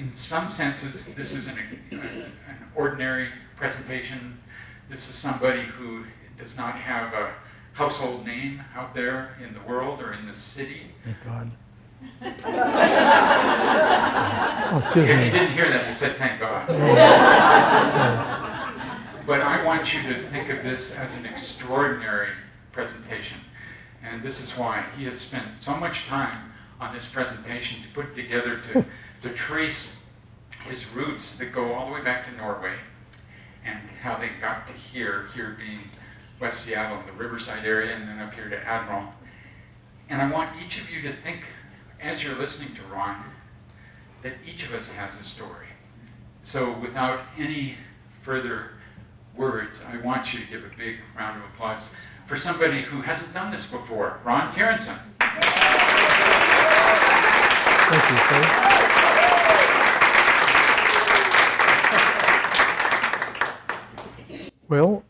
in some senses, this is an ordinary presentation. This is somebody who does not have a household name out there in the world or in the city. Thank God. Oh, excuse me. If you didn't hear that, you said thank God. But I want you to think of this as an extraordinary presentation. And this is why he has spent so much time on this presentation to put together, to trace his roots that go all the way back to Norway and how they got to here being West Seattle, the Riverside area, and then up here to Admiral. And I want each of you to think, as you're listening to Ron, that each of us has a story. So without any further words, I want you to give a big round of applause for somebody who hasn't done this before, Ron Tjerandsen. Thank you, sir. Well,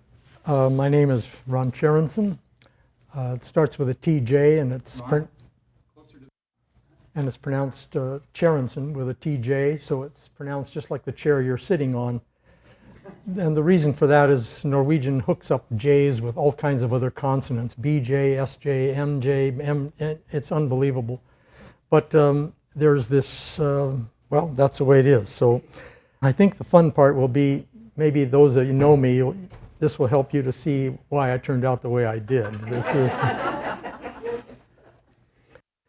my name is Ron Tjerandsen. It starts with a TJ, and it's pronounced Tjerandsen with a TJ, so it's pronounced just like the chair you're sitting on. And the reason for that is Norwegian hooks up J's with all kinds of other consonants, BJ, SJ, MJ, M. It's unbelievable. But there's this, well, that's the way it is. So I think the fun part will be, maybe those of you know me, this will help you to see why I turned out the way I did. This is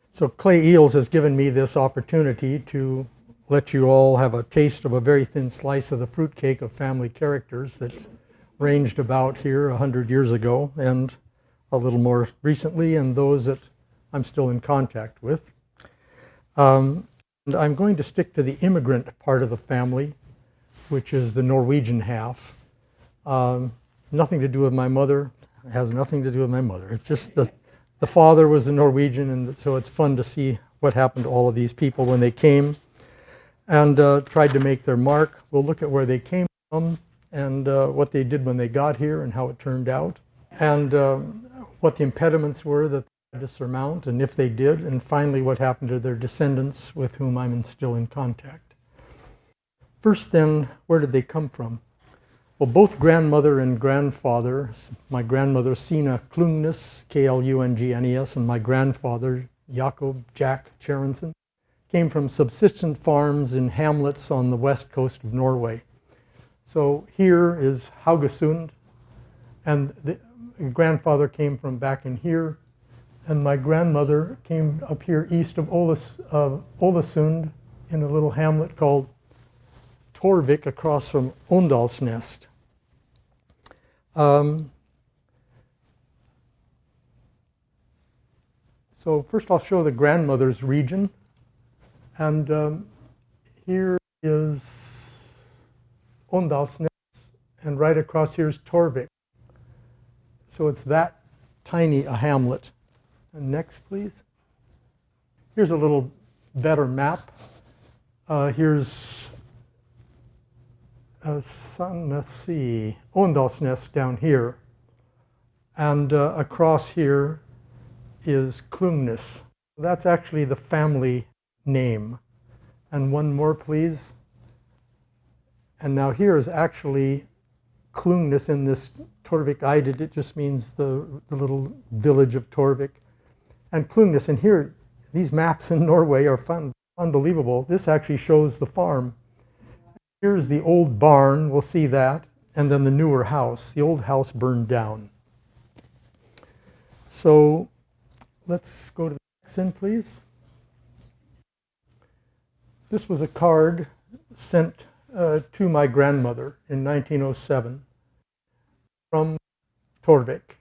So Clay Eels has given me this opportunity to let you all have a taste of a very thin slice of the fruitcake of family characters that ranged about here 100 years ago and a little more recently, and those that I'm still in contact with. And I'm going to stick to the immigrant part of the family, which is the Norwegian half. Nothing to do with my mother. It has nothing to do with my mother. It's just the father was a Norwegian, and so it's fun to see what happened to all of these people when they came and tried to make their mark. We'll look at where they came from and what they did when they got here and how it turned out, and what the impediments were that they had to surmount, and if they did, and finally what happened to their descendants with whom I'm still in contact. First then, where did they come from? Well, both grandmother and grandfather, my grandmother Sina Klungnes, Klungnes, and my grandfather Jakob Jack Tjerandsen, came from subsistence farms in hamlets on the west coast of Norway. So here is Haugesund, and the grandfather came from back in here, and my grandmother came up here east of Ålesund in a little hamlet called Torvik across from Åndalsnes. So first I'll show the grandmother's region. And here is Åndalsnes, and right across here is Torvik. So it's that tiny a hamlet. And next, please. Here's a little better map. Here's let's see, Åndalsnes down here. And across here is Klungnes. That's actually the family name. And one more, please. And now here is actually Klungnes in this Torvik. It just means the little village of Torvik. And Klungnes, and here, these maps in Norway are unbelievable. This actually shows the farm. Here's the old barn, we'll see that, and then the newer house. The old house burned down. So let's go to the next one, please. This was a card sent to my grandmother in 1907 from Torvik,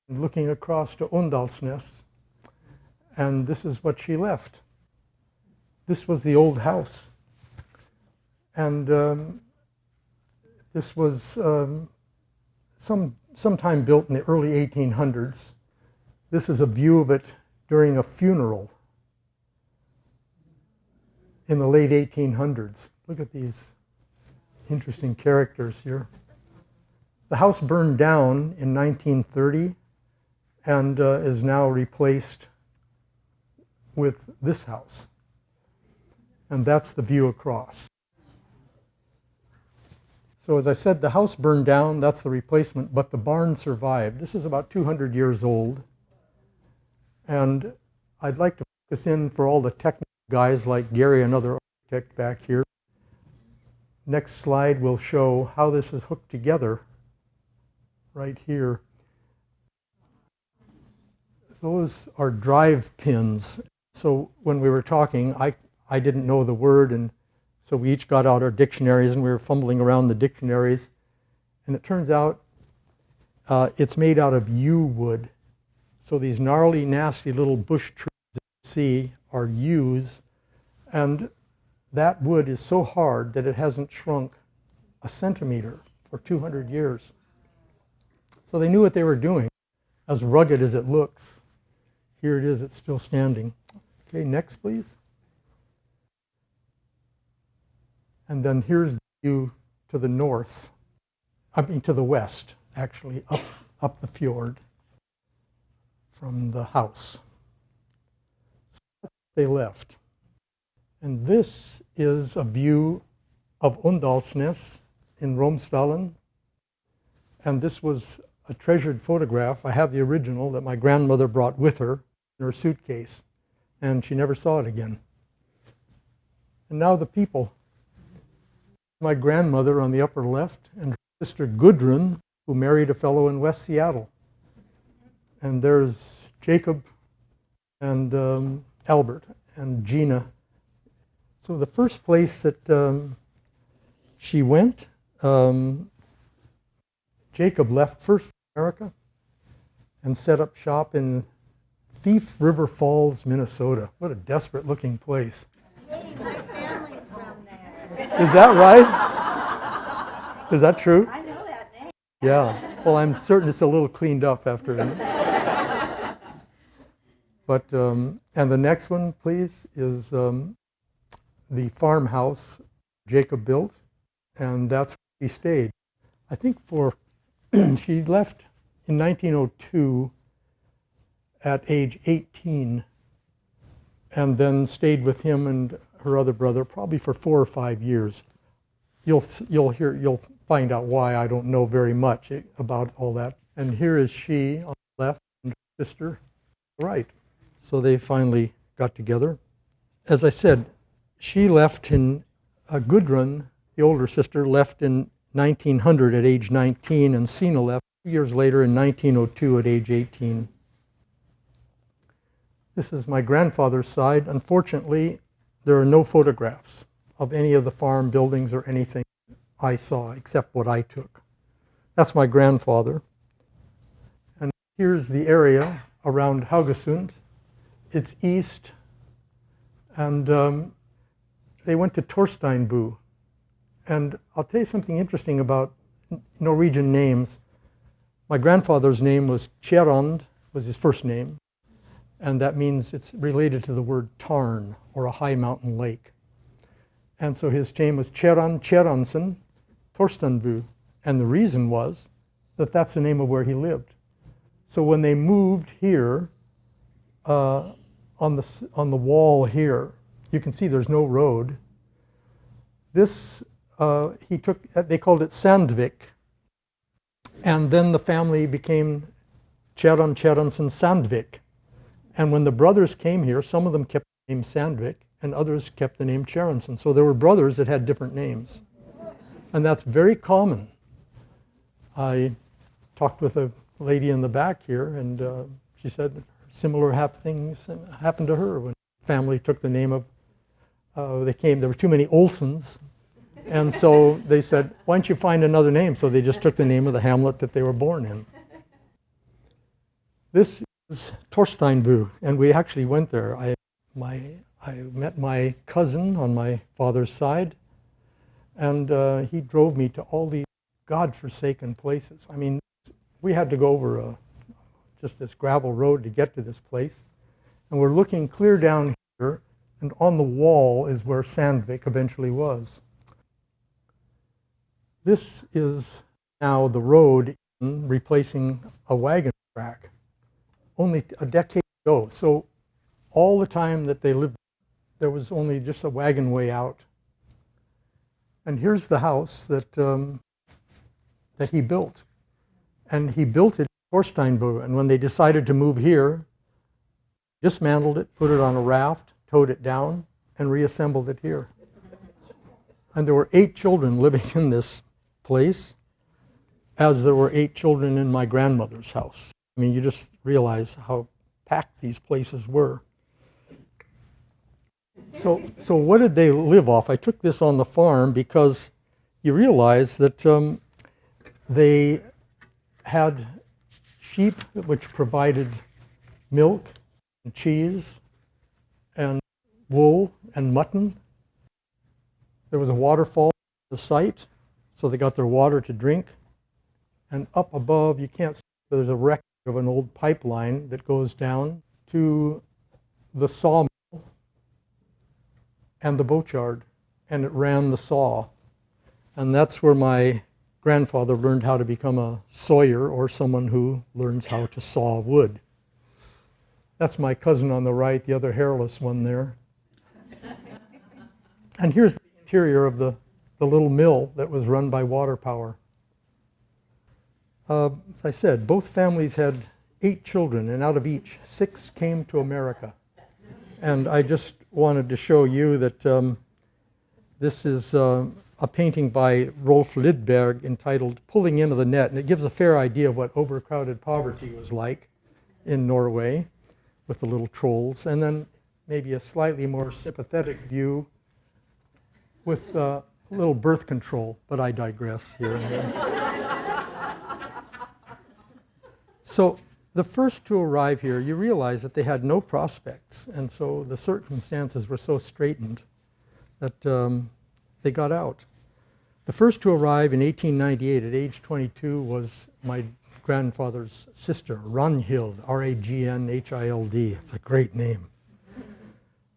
looking across to Åndalsnes, and this is what she left. This was the old house, and this was sometime built in the early 1800s. This is a view of it during a funeral in the late 1800s. Look at these interesting characters here. The house burned down in 1930 and is now replaced with this house. And that's the view across. So as I said, the house burned down, that's the replacement, but the barn survived. This is about 200 years old. And I'd like to focus in for all the technical guys like Gary, another architect back here. Next slide will show how this is hooked together right here. Those are drive pins. So when we were talking, I didn't know the word, and so we each got out our dictionaries and we were fumbling around the dictionaries. And it turns out it's made out of yew wood. So these gnarly, nasty little bush trees that you see are yews. And that wood is so hard that it hasn't shrunk a centimeter for 200 years. So they knew what they were doing, as rugged as it looks. Here it is, it's still standing. Okay, next please. And then here's the view to the north, to the west, actually, up the fjord from the house. So they left. And this is a view of Åndalsnes in Romsdalen. And this was a treasured photograph. I have the original that my grandmother brought with her in her suitcase. And she never saw it again. And now the people. My grandmother on the upper left, and her sister Gudrun, who married a fellow in West Seattle. And there's Jacob and Albert and Gina. So the first place that she went, Jacob left first for America and set up shop in Thief River Falls, Minnesota. What a desperate looking place. Hey, my family's from there. Is that right? Is that true? I know that name. Yeah. Well, I'm certain it's a little cleaned up after that. But, and the next one, please, is the farmhouse Jacob built, and that's where he stayed. I think she left in 1902 at age 18, and then stayed with him and her other brother probably for 4 or 5 years. You'll find out why. I don't know very much about all that. And here is she on the left and her sister right. So they finally got together. As I said, she left in Gudrun, the older sister, left in 1900 at age 19, and Sina left 2 years later in 1902 at age 18. This is my grandfather's side. Unfortunately, there are no photographs of any of the farm buildings or anything I saw except what I took. That's my grandfather. And here's the area around Haugesund. It's east, and they went to Torsteinbu. And I'll tell you something interesting about Norwegian names. My grandfather's name was Tjerandsen, was his first name, and that means it's related to the word tarn, or a high mountain lake. And so his name was Tjerandsen, Torsteinbu, and the reason was that that's the name of where he lived. So when they moved here, on the wall here, you can see there's no road. This they called it Sandvik, and then the family became Tjerandsen Sandvik. And when the brothers came here, some of them kept the name Sandvik, and others kept the name Tjerandsen. So there were brothers that had different names, and that's very common. I talked with a lady in the back here, and she said similar things happened to her when family took the name of. There were too many Olsons. And so they said, why don't you find another name? So they just took the name of the hamlet that they were born in. This is Torsteinbu, and we actually went there. I met my cousin on my father's side, and he drove me to all these godforsaken places. I mean, we had to go over just this gravel road to get to this place. And we're looking clear down here, and on the wall is where Sandvik eventually was. This is now the road replacing a wagon track, only a decade ago. So all the time that they lived, There was only just a wagon way out. And here's the house that he built. And he built it in Torsteinbue. And when they decided to move here, dismantled it, put it on a raft, towed it down, and reassembled it here. And there were 8 children living in this place, as there were 8 children in my grandmother's house. I mean, you just realize how packed these places were. So what did they live off? I took this on the farm because you realize that they had sheep which provided milk and cheese and wool and mutton. There was a waterfall at the site, so they got their water to drink. And up above, you can't see, there's a wreck of an old pipeline that goes down to the sawmill and the boatyard, and it ran the saw. And that's where my grandfather learned how to become a sawyer, or someone who learns how to saw wood. That's my cousin on the right, the other hairless one there. And here's the interior of the little mill that was run by water power. As I said, both families had 8 children, and out of each, 6 came to America. And I just wanted to show you that this is a painting by Rolf Lidberg entitled Pulling Into the Net, and it gives a fair idea of what overcrowded poverty was like in Norway with the little trolls, and then maybe a slightly more sympathetic view with a little birth control, but I digress here and there. So the first to arrive here, you realize that they had no prospects, and so the circumstances were so straitened that they got out. The first to arrive in 1898 at age 22 was my grandfather's sister, Ragnhild, R-A-G-N-H-I-L-D. It's a great name.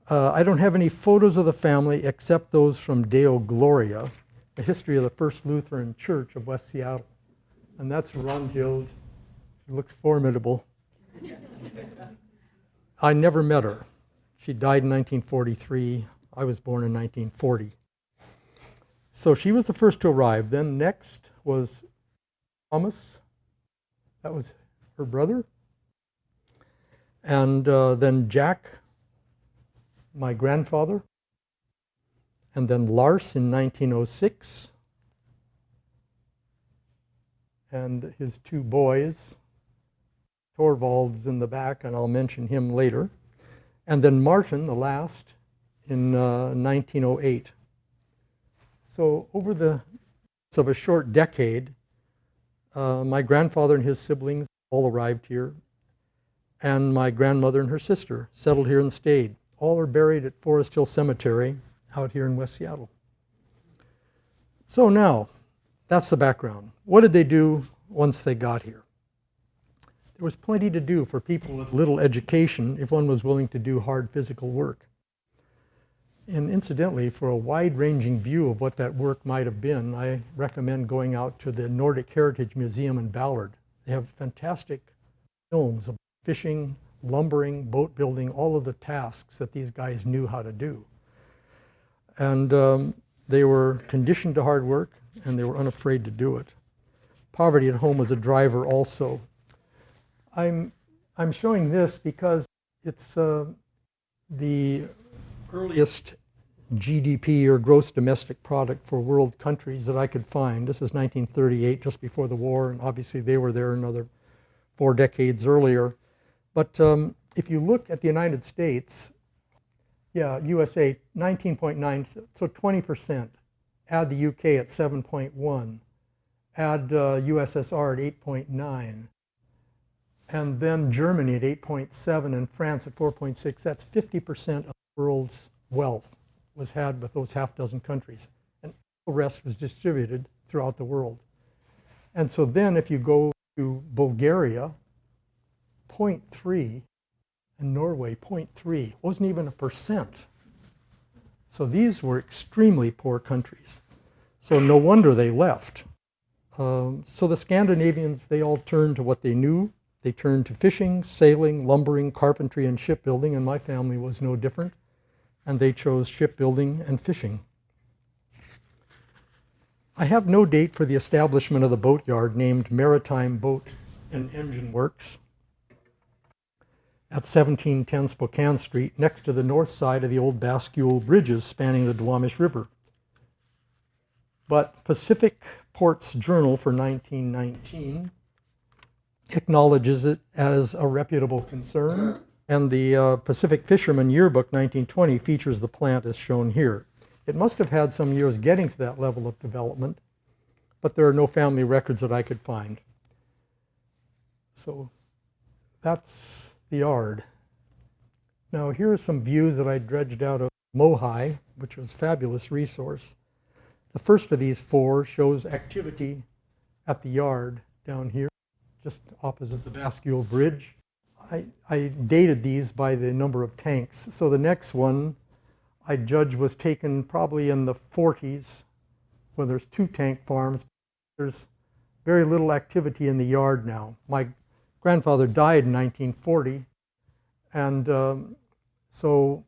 I don't have any photos of the family except those from Deo Gloria, the history of the First Lutheran Church of West Seattle. And that's Ragnhild. She looks formidable. I never met her. She died in 1943. I was born in 1940. So she was the first to arrive. Then next was Thomas. That was her brother. And then Jack, my grandfather. And then Lars in 1906. And his 2 boys. Torvald's in the back, and I'll mention him later. And then Martin, the last, in 1908. So over the course of a short decade, my grandfather and his siblings all arrived here, and my grandmother and her sister settled here and stayed. All are buried at Forest Hill Cemetery out here in West Seattle. So now, that's the background. What did they do once they got here? There was plenty to do for people with little education if one was willing to do hard physical work. And incidentally, for a wide-ranging view of what that work might have been, I recommend going out to the Nordic Heritage Museum in Ballard. They have fantastic films of fishing, lumbering, boat building, all of the tasks that these guys knew how to do. And they were conditioned to hard work, and they were unafraid to do it. Poverty at home was a driver also. I'm showing this because it's the earliest GDP, or gross domestic product, for world countries that I could find. This is 1938, just before the war, and obviously they were there another 4 decades earlier. But if you look at the United States, USA, 19.9, so 20%. Add the UK at 7.1. Add USSR at 8.9. And then Germany at 8.7 and France at 4.6. That's 50% of the world's wealth was had with those half dozen countries. And the rest was distributed throughout the world. And so then if you go to Bulgaria, 0.3, and Norway, 0.3. Wasn't even 1%. So these were extremely poor countries. So no wonder they left. So the Scandinavians, they all turned to what they knew. They turned to fishing, sailing, lumbering, carpentry, and shipbuilding, and my family was no different. and they chose shipbuilding and fishing. I have no date for the establishment of the boatyard named Maritime Boat and Engine Works at 1710 Spokane Street, next to the north side of the old Bascule bridges spanning the Duwamish River. But Pacific Ports Journal for 1919 acknowledges it as a reputable concern, and the Pacific Fisherman Yearbook 1920 features the plant as shown here. It must have had some years getting to that level of development, but there are no family records that I could find. So that's the yard. Now here are some views that I dredged out of Mohi, which was a fabulous resource. The first of these four shows activity at the yard down here, just opposite the Bascule Bridge. I dated these by the number of tanks. So the next one I judge was taken probably in the 40s, where there's 2 tank farms. There's very little activity in the yard now. My grandfather died in 1940, and so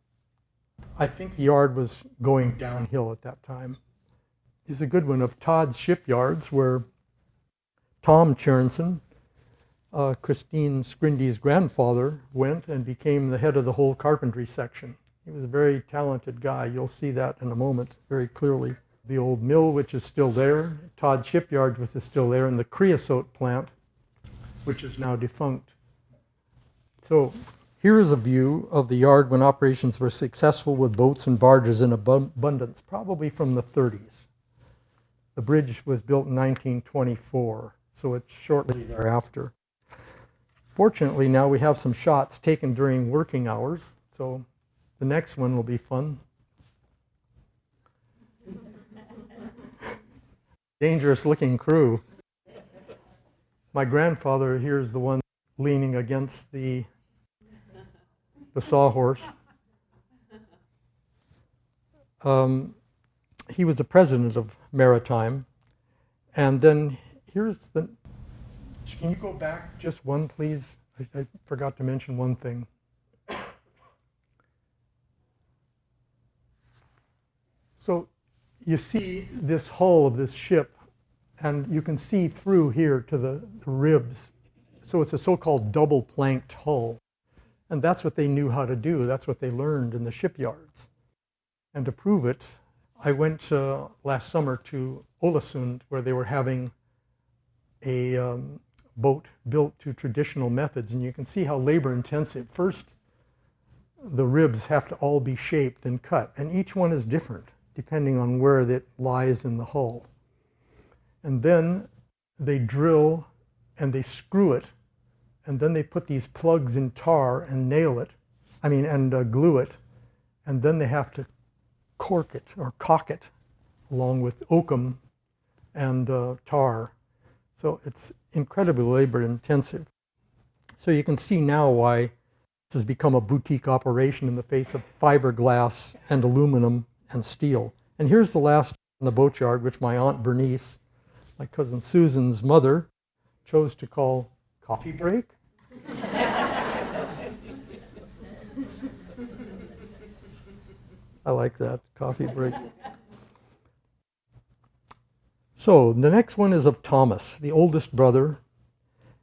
I think the yard was going downhill at that time. Is a good one of Todd's Shipyards, where Tom Tjerandsen, Christine Scrindy's grandfather, went and became the head of the whole carpentry section. He was a very talented guy. You'll see that in a moment very clearly. The old mill, which is still there, Todd Shipyard, which is still there, and the creosote plant, which is now defunct. So here is a view of the yard when operations were successful with boats and barges in abundance, probably from the 30s. The bridge was built in 1924, so it's shortly thereafter. Fortunately, now we have some shots taken during working hours, so the next one will be fun. Dangerous looking crew. My grandfather here is the one leaning against the sawhorse. He was the president of Maritime. And then here's the, can you go back just one, please? I forgot to mention one thing. So you see this hull of this ship, and you can see through here to the ribs. So it's a so-called double-planked hull. And that's what they knew how to do. That's what they learned in the shipyards. And to prove it, I went last summer to Ålesund, where they were having a boat built to traditional methods. And you can see how labor-intensive. First, the ribs have to all be shaped and cut. And each one is different, depending on where it lies in the hull. And then they drill and they screw it, and then they put these plugs in tar and nail it, and glue it, and then they have to cork it or caulk it along with oakum and tar. So it's incredibly labor intensive. So you can see now why this has become a boutique operation in the face of fiberglass and aluminum and steel. And here's the last in the boatyard, which my Aunt Bernice, my cousin Susan's mother, chose to call coffee break. I like that, coffee break. So the next one is of Thomas, the oldest brother,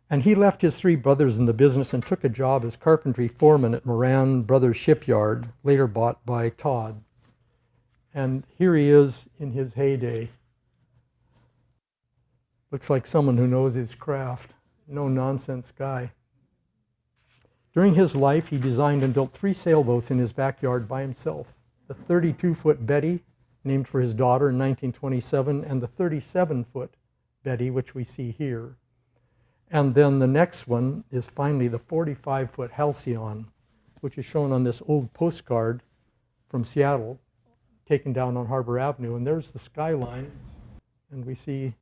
and he left his 3 brothers in the business and took a job as carpentry foreman at Moran Brothers Shipyard, later bought by Todd. And here he is in his heyday. Looks like someone who knows his craft. No-nonsense guy. During his life, he designed and built 3 sailboats in his backyard by himself. The 32-foot Betty, named for his daughter in 1927, and the 37-foot Betty, which we see here. And then the next one is finally the 45-foot Halcyon, which is shown on this old postcard from Seattle, taken down on Harbor Avenue. And there's the skyline, and we see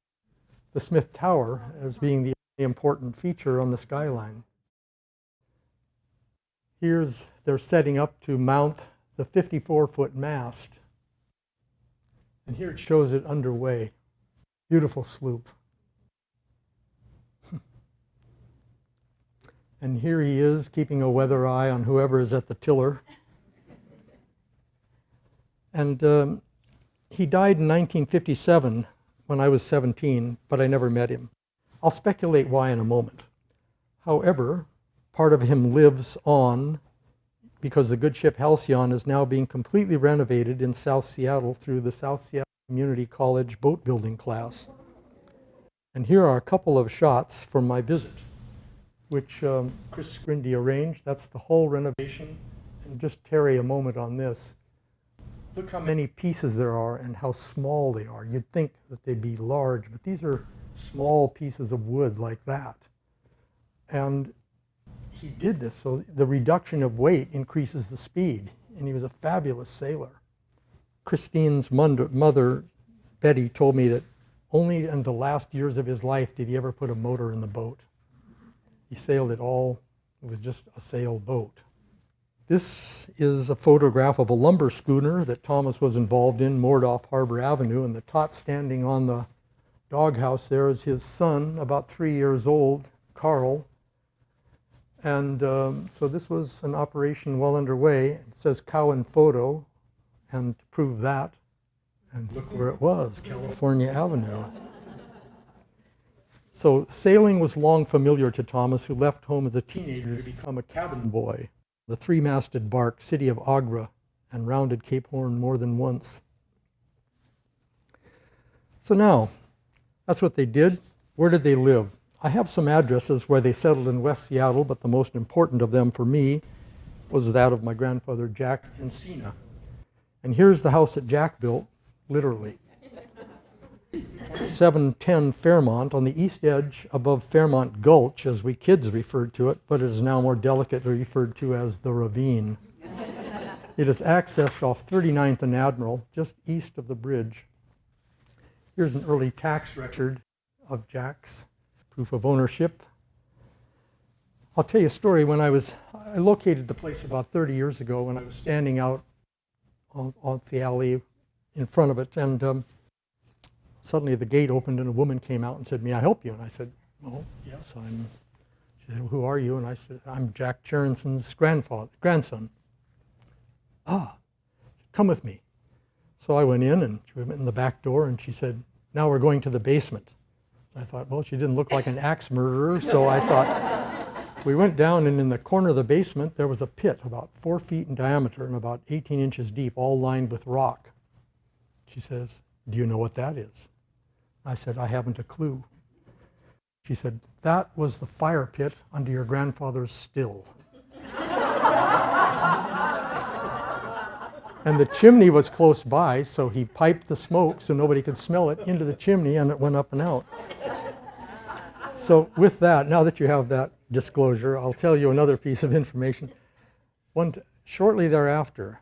the Smith Tower as being the important feature on the skyline. They're setting up to mount the 54-foot mast. And here it shows it underway. Beautiful sloop. And here he is keeping a weather eye on whoever is at the tiller. And he died in 1957 when I was 17, but I never met him. I'll speculate why in a moment. However, part of him lives on because the good ship Halcyon is now being completely renovated in South Seattle through the South Seattle Community College boat building class. And here are a couple of shots from my visit, which Chris Scrindy arranged. That's the whole renovation. And just tarry a moment on this. Look how many pieces there are and how small they are. You'd think that they'd be large, but these are small pieces of wood like that. And he did this, so the reduction of weight increases the speed, and he was a fabulous sailor. Christine's mother, Betty, told me that only in the last years of his life did he ever put a motor in the boat. He sailed it all, it was just a sailboat. This is a photograph of a lumber schooner that Thomas was involved in, moored off Harbor Avenue, and the tot standing on the doghouse there is his son, about 3 years old, Carl. And so this was an operation well underway. It says Cowan Photo, and to prove that, and look where it was, California Avenue. So sailing was long familiar to Thomas, who left home as a teenager to become a cabin boy. The three-masted bark, City of Agra, and rounded Cape Horn more than once. So now, that's what they did. Where did they live? I have some addresses where they settled in West Seattle, but the most important of them for me was that of my grandfather, Jack Encina. And here's the house that Jack built, literally. 710 Fairmont on the east edge above Fairmont Gulch, as we kids referred to it, but it is now more delicately referred to as the ravine. It is accessed off 39th and Admiral, just east of the bridge. Here's an early tax record of Jack's. Proof of ownership. I'll tell you a story. When I located the place about 30 years ago when I was standing out on the alley in front of it, and suddenly the gate opened and a woman came out and said, "May I help you?" And I said, "Oh, yes, I'm." She said, "Who are you?" And I said, "I'm Jack Tjerandsen's grandson." "Ah, come with me." So I went in and she went in the back door and she said, "Now we're going to the basement." I thought, well, she didn't look like an axe murderer, so I thought, we went down, and in the corner of the basement, there was a pit about 4 feet in diameter and about 18 inches deep, all lined with rock. She says, "Do you know what that is?" I said, "I haven't a clue." She said, "That was the fire pit under your grandfather's still." And the chimney was close by, so he piped the smoke so nobody could smell it into the chimney, and it went up and out. So with that, now that you have that disclosure, I'll tell you another piece of information. Shortly thereafter,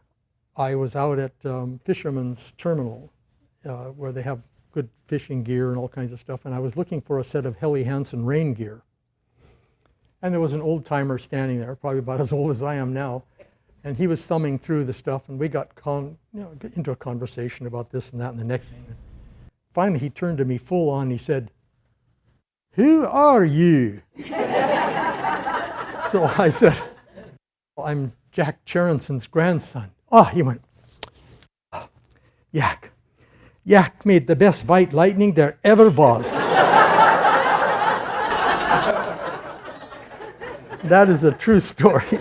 I was out at Fisherman's Terminal, where they have good fishing gear and all kinds of stuff, and I was looking for a set of Helly Hansen rain gear. And there was an old-timer standing there, probably about as old as I am now, and he was thumbing through the stuff, and we got into a conversation about this and that and the next thing. Finally, he turned to me full on, and he said, "Who are you?" So I said, "Well, I'm Jack Tjerandsen's grandson." Oh, he went, "Yak. Yak made the best white lightning there ever was." That is a true story.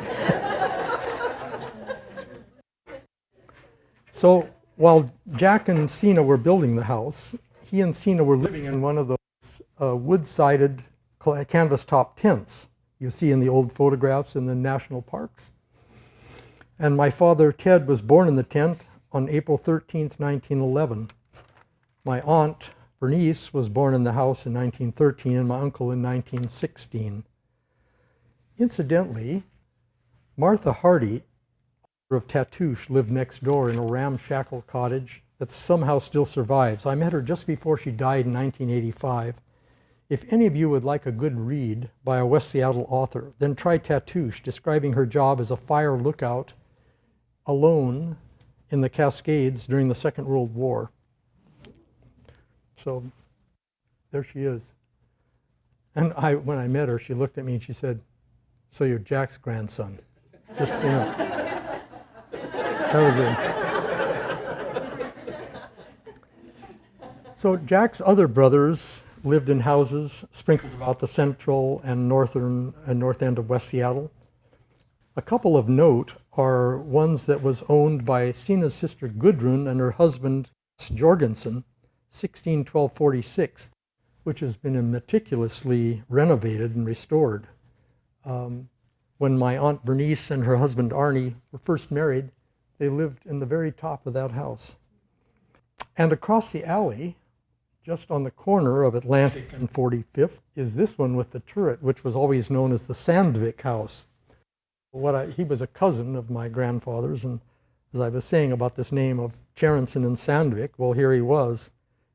So while Jack and Sina were building the house, he and Sina were living in one of those wood-sided canvas-top tents you see in the old photographs in the national parks. And my father, Ted, was born in the tent on April 13th, 1911. My aunt, Bernice, was born in the house in 1913, and my uncle in 1916. Incidentally, Martha Hardy of Tatoosh lived next door in a ramshackle cottage that somehow still survives. I met her just before she died in 1985. If any of you would like a good read by a West Seattle author, then try Tatoosh, describing her job as a fire lookout alone in the Cascades during the Second World War. So there she is. And when I met her, she looked at me and she said, "So you're Jack's grandson." Just, That was it. So Jack's other brothers lived in houses sprinkled about the central and north end of West Seattle. A couple of note are ones that was owned by Sina's sister Gudrun and her husband Tjerandsen, 1612-46, which has been meticulously renovated and restored. When my Aunt Bernice and her husband Arnie were first married, they lived in the very top of that house. And across the alley, just on the corner of Atlantic and 45th, is this one with the turret, which was always known as the Sandvik House. He was a cousin of my grandfather's, and as I was saying about this name of Tjerandsen and Sandvik, well, here he was.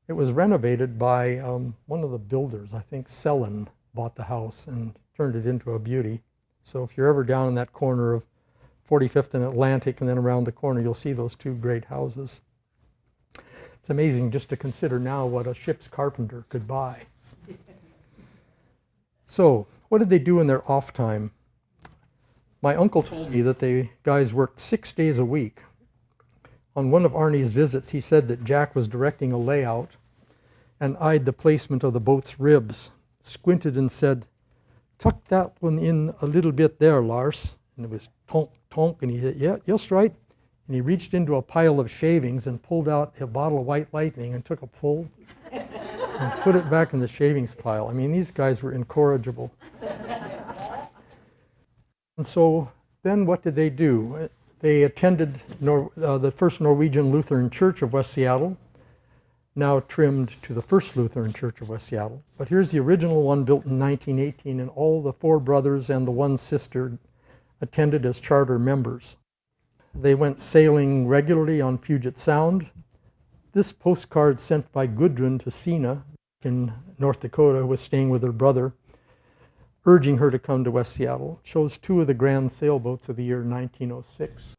It was renovated by one of the builders. I think Sellen bought the house and turned it into a beauty. So if you're ever down in that corner of 45th and Atlantic and then around the corner, you'll see those two great houses. It's amazing just to consider now what a ship's carpenter could buy. So what did they do in their off time? My uncle told me that the guys worked 6 days a week. On one of Arnie's visits, he said that Jack was directing a layout and eyed the placement of the boat's ribs, squinted and said, "Tuck that one in a little bit there, Lars." And it was tonk, tonk, and he said, "Yeah, just right." And he reached into a pile of shavings and pulled out a bottle of White Lightning and took a pull and put it back in the shavings pile. I mean, these guys were incorrigible. And so then what did they do? They attended the First Norwegian Lutheran Church of West Seattle, now trimmed to the First Lutheran Church of West Seattle. But here's the original one built in 1918, and all the four brothers and the one sister attended as charter members. They went sailing regularly on Puget Sound. This postcard sent by Gudrun to Sina in North Dakota, who was staying with her brother, urging her to come to West Seattle, shows two of the grand sailboats of the year 1906.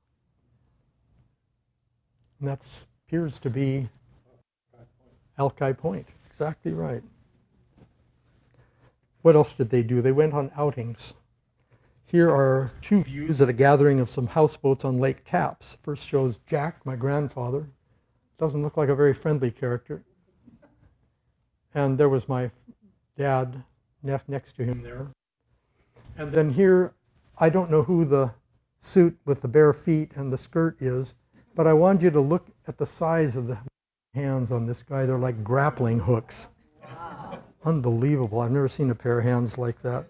And that appears to be Alki Point. Exactly right. What else did they do? They went on outings. Here are two views at a gathering of some houseboats on Lake Tapps. First shows Jack, my grandfather. Doesn't look like a very friendly character. And there was my dad next to him there. And then here, I don't know who the suit with the bare feet and the skirt is, but I want you to look at the size of the hands on this guy. They're like grappling hooks. Wow. Unbelievable. I've never seen a pair of hands like that.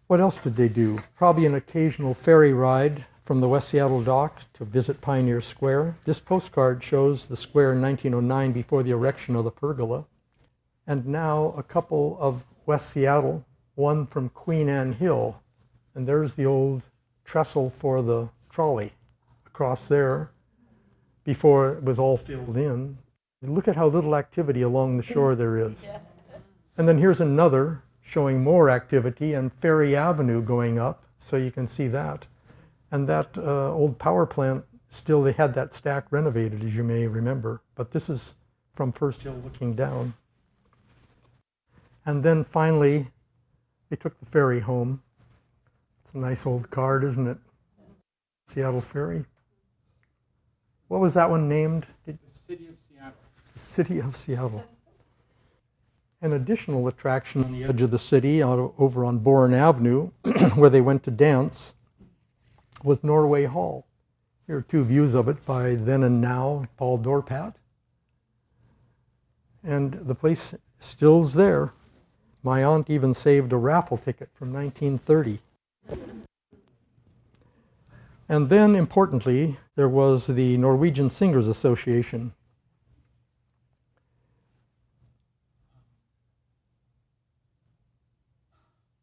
What else did they do? Probably an occasional ferry ride from the West Seattle dock to visit Pioneer Square. This postcard shows the square in 1909 before the erection of the pergola. And now a couple of West Seattle, one from Queen Anne Hill. And there's the old trestle for the trolley across there before it was all filled in. Look at how little activity along the shore there is. And then here's another showing more activity and Ferry Avenue going up, so you can see that. And that old power plant, still they had that stack renovated, as you may remember. But this is from First Hill looking down. And then finally, they took the ferry home. It's a nice old card, isn't it? Seattle Ferry. What was that one named? The City of Seattle. The City of Seattle. An additional attraction on the edge of the city, over on Bourne Avenue, where they went to dance, was Norway Hall. Here are two views of it by then and now Paul Dorpat. And the place still's there. My aunt even saved a raffle ticket from 1930. And then, importantly, there was the Norwegian Singers Association.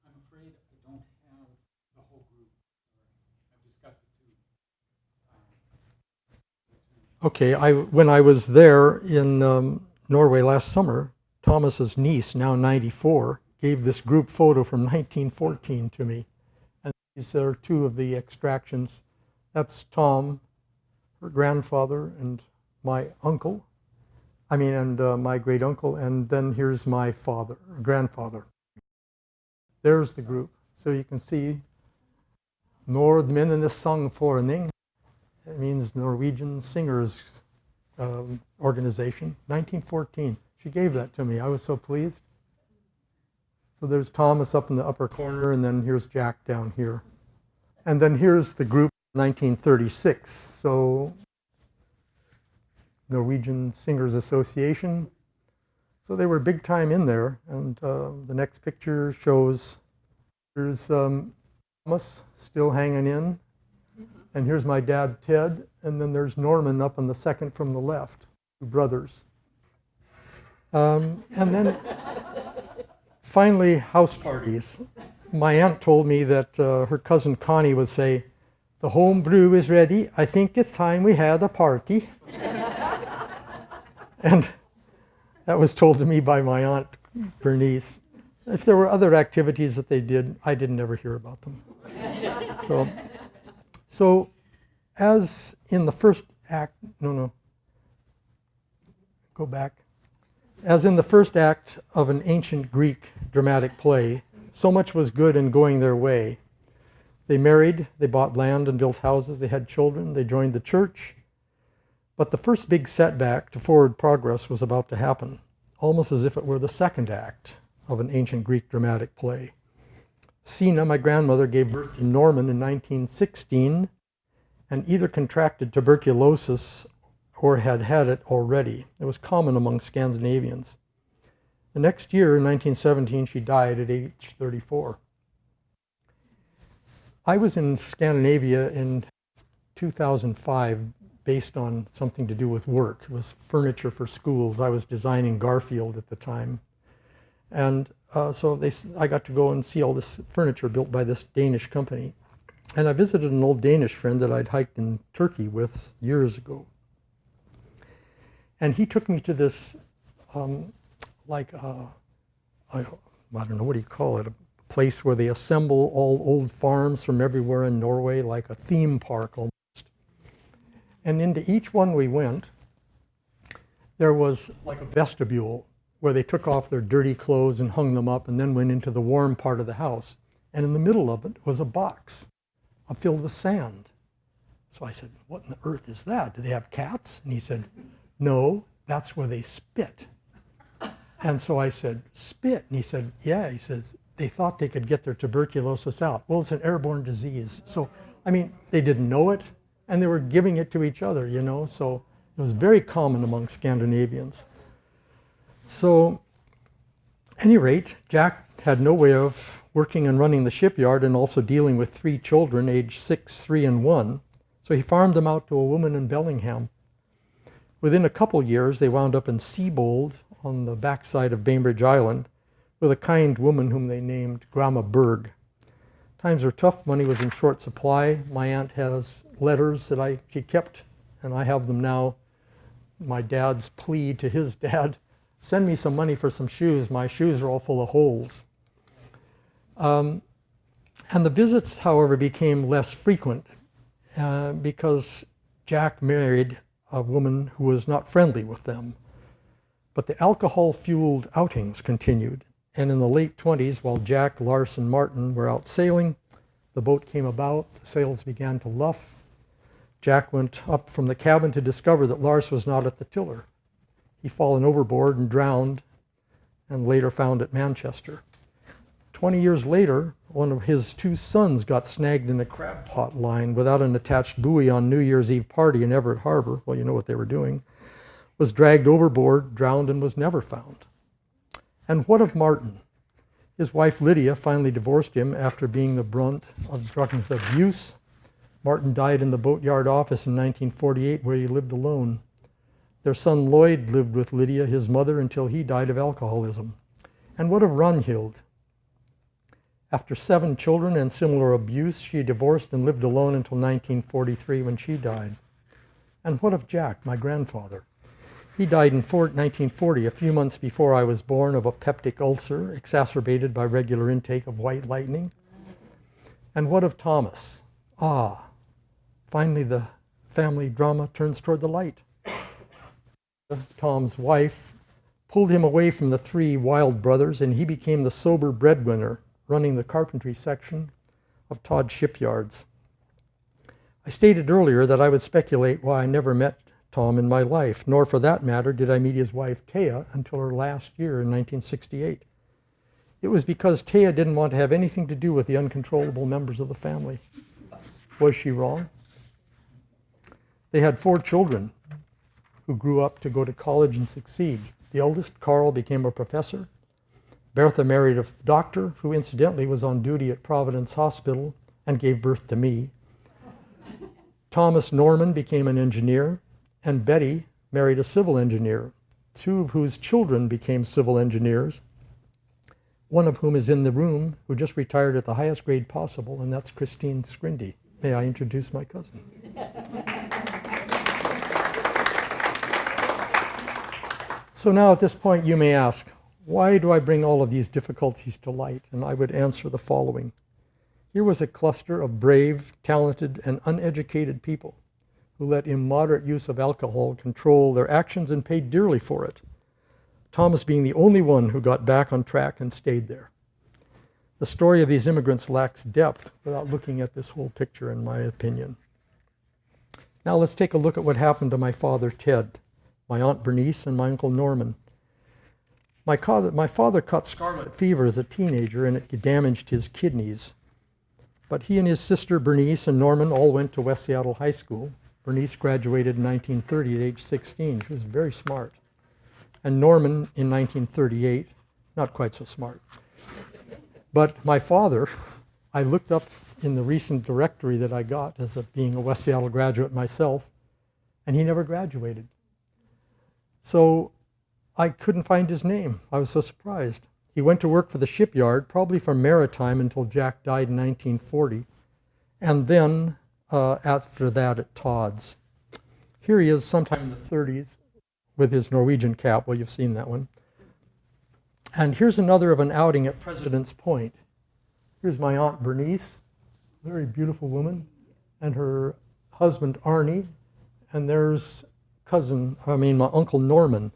I'm afraid I don't have the whole group. I've just got the two. Okay, when I was there in Norway last summer, Thomas's niece, now 94, gave this group photo from 1914 to me. And these are two of the extractions. That's Tom, her grandfather, and my uncle. And my great uncle. And then here's my grandfather. There's the group. So you can see Nordmennenes sangforening. It means Norwegian Singers organization, 1914. She gave that to me. I was so pleased. So there's Thomas up in the upper corner, and then here's Jack down here. And then here's the group, 1936. So Norwegian Singers Association. So they were big time in there. And the next picture shows there's Thomas still hanging in. And here's my dad, Ted. And then there's Norman up on the second from the left, two brothers. And then finally, house parties. My aunt told me that her cousin Connie would say, "The home brew is ready. I think it's time we had a party." And that was told to me by my aunt Bernice. If there were other activities that they did, I didn't ever hear about them. So as in the first act, go back. As in the first act of an ancient Greek dramatic play, so much was good in going their way. They married, they bought land and built houses, they had children, they joined the church. But the first big setback to forward progress was about to happen, almost as if it were the second act of an ancient Greek dramatic play. Sina, my grandmother, gave birth to Norman in 1916 and either contracted tuberculosis or had had it already. It was common among Scandinavians. The next year, in 1917, she died at age 34. I was in Scandinavia in 2005 based on something to do with work. It was furniture for schools. I was designing Garfield at the time. And so I got to go and see all this furniture built by this Danish company. And I visited an old Danish friend that I'd hiked in Turkey with years ago. And he took me to this, I don't know, what do you call it, a place where they assemble all old farms from everywhere in Norway, like a theme park almost. And into each one we went, there was like a vestibule where they took off their dirty clothes and hung them up and then went into the warm part of the house. And in the middle of it was a box filled with sand. So I said, "What in the earth is that? Do they have cats?" And he said, "No, that's where they spit." And so I said, "Spit?" And he said, "Yeah." He says, "They thought they could get their tuberculosis out." Well, it's an airborne disease. So, I mean, they didn't know it, and they were giving it to each other, so it was very common among Scandinavians. So, at any rate, Jack had no way of working and running the shipyard and also dealing with 3 children, aged 6, 3, and 1. So he farmed them out to a woman in Bellingham. Within a couple years, they wound up in Seabold on the backside of Bainbridge Island with a kind woman whom they named Grandma Berg. Times were tough, money was in short supply. My aunt has letters that she kept, and I have them now. My dad's plea to his dad, "Send me some money for some shoes. My shoes are all full of holes." And the visits, however, became less frequent because Jack married a woman who was not friendly with them. But the alcohol-fueled outings continued, and in the late 20s, while Jack, Lars, and Martin were out sailing, the boat came about, the sails began to luff. Jack went up from the cabin to discover that Lars was not at the tiller. He'd fallen overboard and drowned, and later found at Manchester. 20 years later, one of his 2 sons got snagged in a crab pot line without an attached buoy on New Year's Eve party in Everett Harbor. Well, you know what they were doing. Was dragged overboard, drowned, and was never found. And what of Martin? His wife Lydia finally divorced him after being the brunt of drug abuse. Martin died in the boatyard office in 1948, where he lived alone. Their son Lloyd lived with Lydia, his mother, until he died of alcoholism. And what of Runhild? After 7 children and similar abuse, she divorced and lived alone until 1943 when she died. And what of Jack, my grandfather? He died in 1940, a few months before I was born, of a peptic ulcer exacerbated by regular intake of white lightning. And what of Thomas? Finally the family drama turns toward the light. Tom's wife pulled him away from the 3 wild brothers, and he became the sober breadwinner, running the carpentry section of Todd Shipyards. I stated earlier that I would speculate why I never met Tom in my life, nor for that matter did I meet his wife, Taya, until her last year in 1968. It was because Taya didn't want to have anything to do with the uncontrollable members of the family. Was she wrong? They had 4 children who grew up to go to college and succeed. The eldest, Carl, became a professor. Bertha married a doctor who incidentally was on duty at Providence Hospital and gave birth to me. Thomas Norman became an engineer, and Betty married a civil engineer, 2 of whose children became civil engineers, one of whom is in the room, who just retired at the highest grade possible, and that's Christine Scrindy. May I introduce my cousin? So now at this point you may ask, why do I bring all of these difficulties to light? And I would answer the following. Here was a cluster of brave, talented, and uneducated people who let immoderate use of alcohol control their actions and paid dearly for it. Thomas being the only one who got back on track and stayed there. The story of these immigrants lacks depth without looking at this whole picture, in my opinion. Now let's take a look at what happened to my father, Ted, my Aunt Bernice, and my Uncle Norman. My father caught scarlet fever as a teenager, and it damaged his kidneys. But he and his sister Bernice and Norman all went to West Seattle High School. Bernice graduated in 1930 at age 16. She was very smart. And Norman in 1938, not quite so smart. But my father, I looked up in the recent directory that I got as being a West Seattle graduate myself, and he never graduated. So I couldn't find his name. I was so surprised. He went to work for the shipyard, probably for maritime, until Jack died in 1940, and then after that at Todd's. Here he is sometime in the 30s with his Norwegian cap. Well, you've seen that one. And here's another of an outing at President's Point. Here's my Aunt Bernice, very beautiful woman, and her husband Arnie, and there's my Uncle Norman,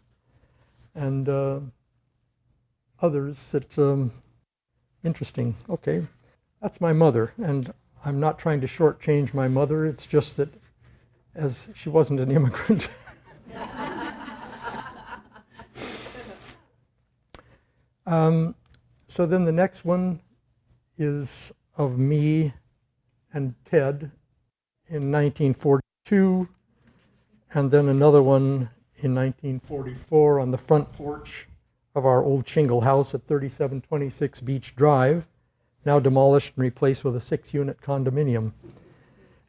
and others that, interesting. Okay, that's my mother, and I'm not trying to shortchange my mother, it's just that as she wasn't an immigrant. So then the next one is of me and Ted in 1942, and then another one in 1944 on the front porch of our old shingle house at 3726 Beach Drive, now demolished and replaced with a 6-unit condominium.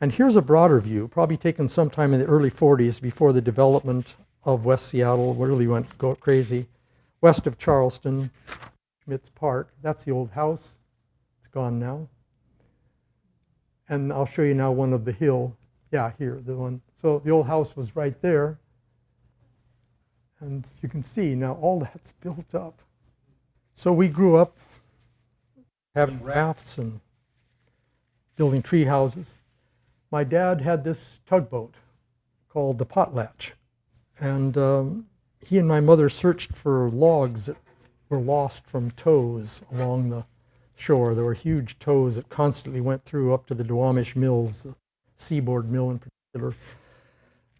And here's a broader view, probably taken sometime in the early 40s before the development of West Seattle really went crazy. West of Charleston, Schmitz Park, that's the old house. It's gone now. And I'll show you now one of the hill. Yeah, here, the one. So the old house was right there. And you can see now all that's built up. So we grew up having rafts and building tree houses. My dad had this tugboat called the Potlatch. And he and my mother searched for logs that were lost from tows along the shore. There were huge tows that constantly went through up to the Duwamish Mills, the Seaboard Mill in particular.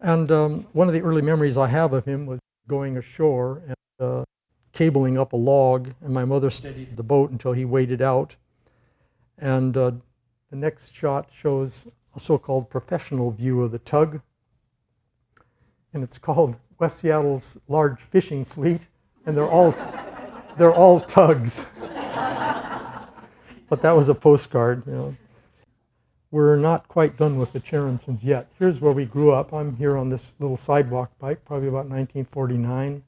And one of the early memories I have of him was going ashore and cabling up a log, and my mother steadied the boat until he waded out. And the next shot shows a so-called professional view of the tug, and it's called West Seattle's Large Fishing Fleet, and they're all tugs. But that was a postcard, you know. We're not quite done with the Tjeransens yet. Here's where we grew up. I'm here on this little sidewalk bike, probably about 1949.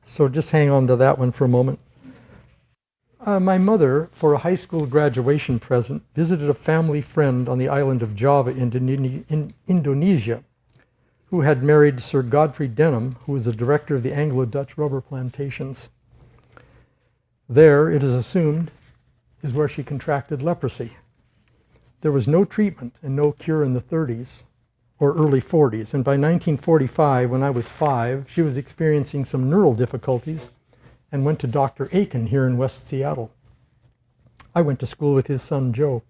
So just hang on to that one for a moment. My mother, for a high school graduation present, visited a family friend on the island of Java, in Indonesia, who had married Sir Godfrey Denham, who was the director of the Anglo-Dutch rubber plantations. There, it is assumed, is where she contracted leprosy. There was no treatment and no cure in the 30s or early 40s, and by 1945, when I was 5, she was experiencing some neural difficulties and went to Dr. Aiken here in West Seattle. I went to school with his son, Joe.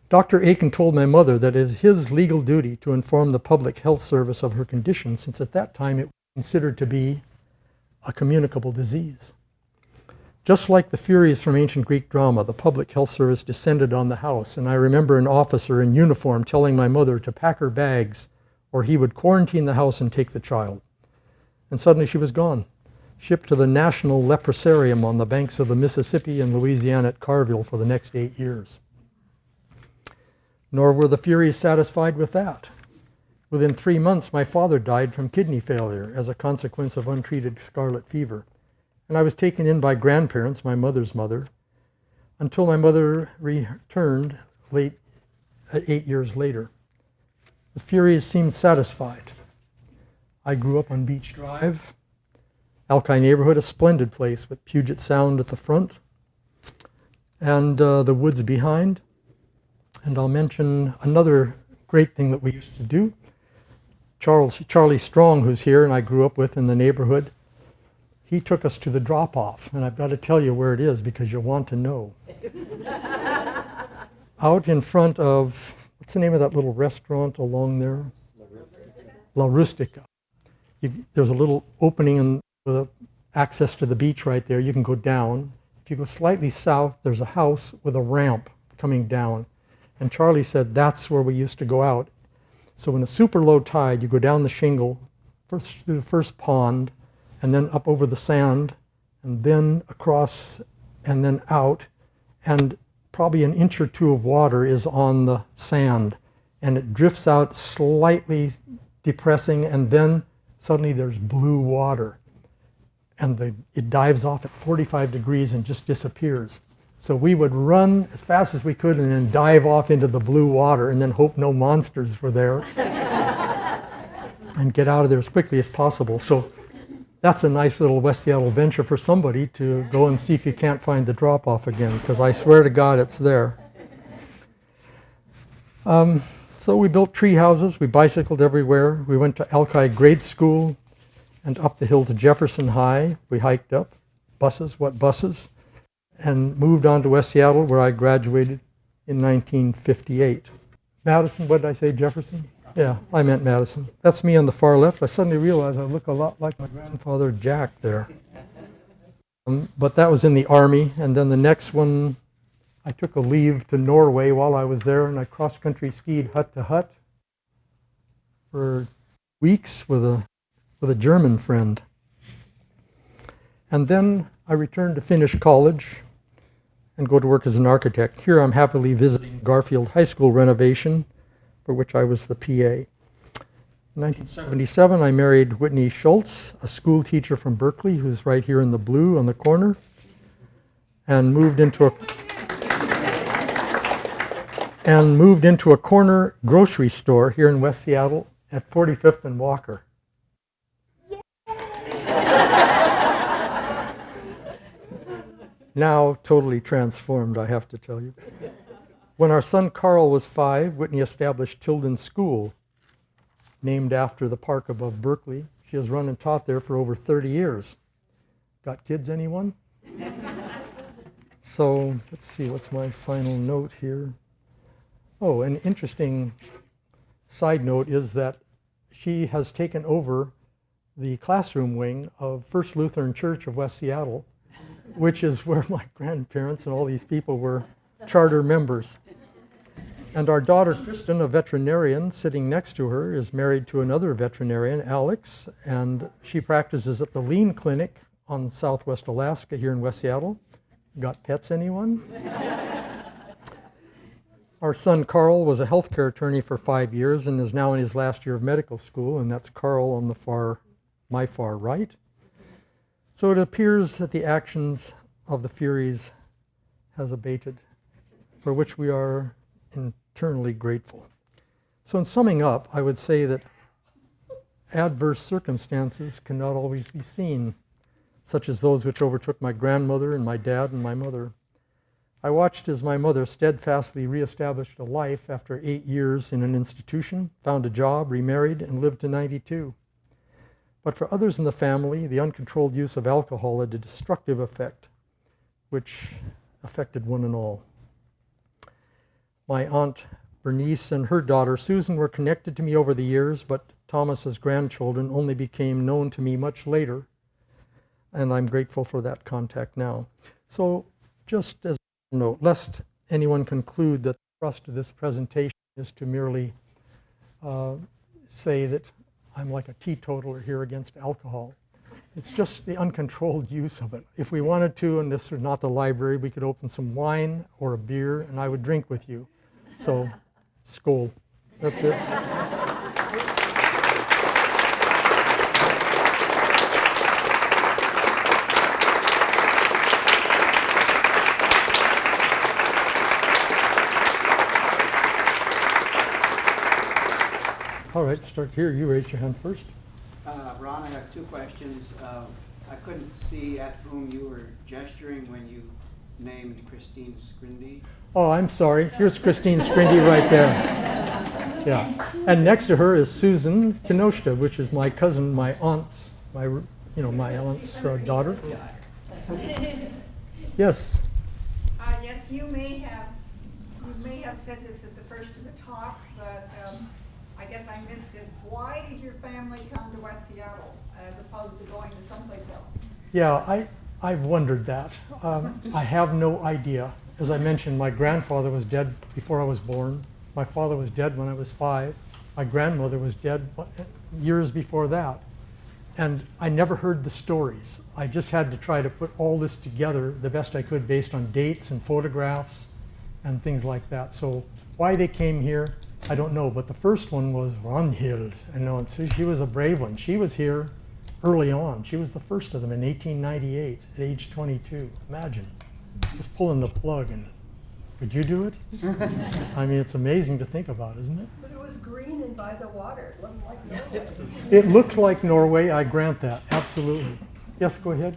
Dr. Aiken told my mother that it is his legal duty to inform the public health service of her condition, since at that time it was considered to be a communicable disease. Just like the Furies from ancient Greek drama, the public health service descended on the house, and I remember an officer in uniform telling my mother to pack her bags or he would quarantine the house and take the child. And suddenly she was gone, shipped to the National Leprosarium on the banks of the Mississippi and Louisiana at Carville for the next 8 years. Nor were the Furies satisfied with that. Within 3 months, my father died from kidney failure as a consequence of untreated scarlet fever. And I was taken in by grandparents, my mother's mother, until my mother returned 8 years later. The Furies seemed satisfied. I grew up on Beach Drive, Alki neighborhood, a splendid place with Puget Sound at the front and the woods behind. And I'll mention another great thing that we used to do. Charlie Strong, who's here and I grew up with in the neighborhood, he took us to the drop-off, and I've got to tell you where it is because you'll want to know. Out in front of, what's the name of that little restaurant along there? La Rustica. There's a little opening with access to the beach right there. You can go down. If you go slightly south, there's a house with a ramp coming down. And Charlie said that's where we used to go out. So in a super low tide, you go down the shingle, first through the first pond, and then up over the sand, and then across, and then out, and probably an inch or two of water is on the sand, and it drifts out slightly depressing, and then suddenly there's blue water, and it dives off at 45 degrees and just disappears. So we would run as fast as we could and then dive off into the blue water and then hope no monsters were there and get out of there as quickly as possible. So that's a nice little West Seattle venture for somebody to go and see if you can't find the drop-off again, because I swear to God it's there. So we built tree houses, we bicycled everywhere, we went to Alki grade school and up the hill to Jefferson High. We hiked up, buses, what buses, and moved on to West Seattle where I graduated in 1958. Madison, what did I say, Jefferson? Yeah, I meant Madison. That's me on the far left. I suddenly realized I look a lot like my grandfather Jack there. But that was in the Army, and then the next one, I took a leave to Norway while I was there, and I cross-country skied hut to hut for weeks with a German friend. And then I returned to finish college and go to work as an architect. Here I'm happily visiting Garfield High School renovation, for which I was the PA. In 1977, I married Whitney Schultz, a school teacher from Berkeley, who's right here in the blue on the corner, and moved into a corner grocery store here in West Seattle at 45th and Walker. Now totally transformed, I have to tell you. When our son Carl was 5, Whitney established Tilden School, named after the park above Berkeley. She has run and taught there for over 30 years. Got kids, anyone? So let's see, what's my final note here? Oh, an interesting side note is that she has taken over the classroom wing of First Lutheran Church of West Seattle, which is where my grandparents and all these people were charter members. And our daughter, Kristen, a veterinarian, sitting next to her, is married to another veterinarian, Alex, and she practices at the Lean Clinic on Southwest Alaska here in West Seattle. Got pets, anyone? Our son, Carl, was a healthcare attorney for 5 years and is now in his last year of medical school, and that's Carl on my far right. So it appears that the actions of the Furies has abated, for which we are eternally grateful. So in summing up, I would say that adverse circumstances cannot always be seen, such as those which overtook my grandmother and my dad and my mother. I watched as my mother steadfastly reestablished a life after 8 years in an institution, found a job, remarried, and lived to 92. But for others in the family, the uncontrolled use of alcohol had a destructive effect, which affected one and all. My aunt Bernice and her daughter Susan were connected to me over the years, but Thomas's grandchildren only became known to me much later, and I'm grateful for that contact now. So just as a note, lest anyone conclude that the thrust of this presentation is to merely say that I'm like a teetotaler here against alcohol. It's just the uncontrolled use of it. If we wanted to, and this is not the library, we could open some wine or a beer, and I would drink with you. So, skål. That's it. All right, start here. You raise your hand first. Ron, I have two questions. I couldn't see at whom you were gesturing when you named Christine Scrindy. Oh, I'm sorry. Here's Christine Scrindy right there. Yeah. And next to her is Susan Kinoshta, which is my cousin, my aunt's daughter. Yes. Yes, you may have said this at the first of the talk, but I guess I missed it. Why did your family come to West Seattle as opposed to going to someplace else? Yeah, I've wondered that. I have no idea. As I mentioned, my grandfather was dead before I was born. My father was dead when I was 5. My grandmother was dead years before that. And I never heard the stories. I just had to try to put all this together the best I could based on dates and photographs and things like that. So why they came here, I don't know. But the first one was Ragnhild. I know, and so she was a brave one. She was here early on. She was the first of them in 1898 at age 22. Imagine, just pulling the plug. And could you do it? I mean, it's amazing to think about, isn't it? But it was green and by the water. It wasn't like Norway. It looks like Norway, I grant that, absolutely. Yes, go ahead.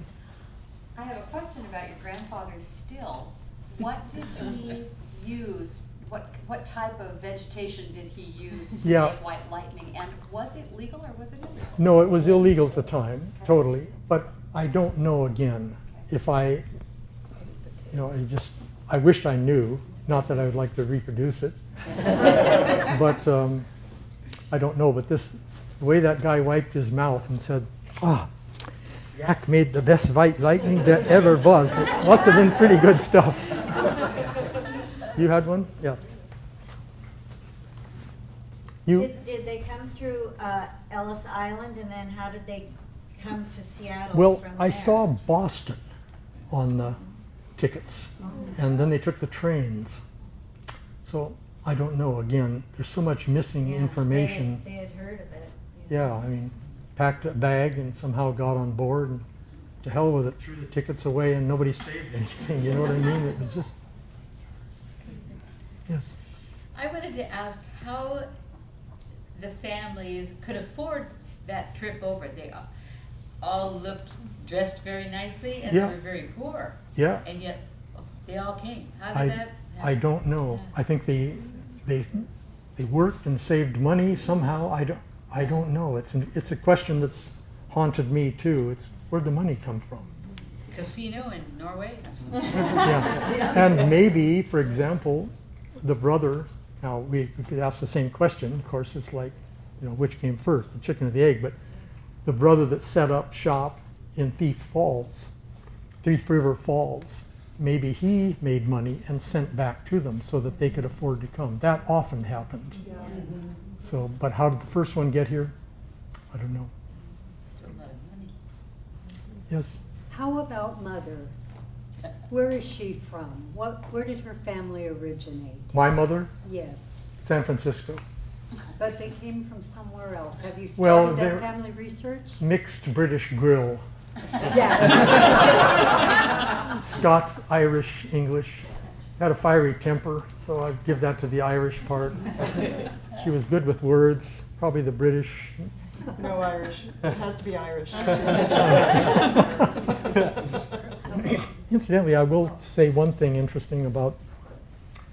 I have a question about your grandfather's still. What did he use? What type of vegetation did he use to make white lightning? And was it legal or was it illegal? No, it was illegal at the time, totally. But I don't know again if I wish I knew. Not that I would like to reproduce it. But I don't know. But the way that guy wiped his mouth and said, Jack made the best white lightning that ever was. It must have been pretty good stuff. You had one? Yes. Did they come through Ellis Island, and then how did they come to Seattle Well, from I there? saw Boston on the tickets, and then they took the trains. So I don't know. Again, there's so much missing information. They had heard of it. Yeah, I mean, packed a bag and somehow got on board, and to hell with it, threw the tickets away, and nobody saved anything. You know what I mean? It was just, yes. I wanted to ask how the families could afford that trip over. They all looked dressed very nicely, and Yeah. they were very poor. Yeah. And yet they all came. How did that happen? I don't know. I think they worked and saved money somehow. I don't know. It's a question that's haunted me too. It's where'd the money come from? Casino in Norway? Yeah. And maybe, for example, the brother. Now we could ask the same question. Of course, it's like, which came first, the chicken or the egg? But the brother that set up shop in Thief River Falls, maybe he made money and sent back to them so that they could afford to come. That often happened. Yeah. So, but how did the first one get here? I don't know. Still a lot of money. Yes. How about Mother? Where is she from? Where did her family originate? My mother, Yes, San Francisco. but they came from somewhere else. Have you Well, started they're- that family research? Mixed British grill. Yeah. Scots, Irish, English. Had a fiery temper, so I'd give that to the Irish part. She was good with words, probably the British. No Irish. It has to be Irish. Incidentally, I will say one thing interesting about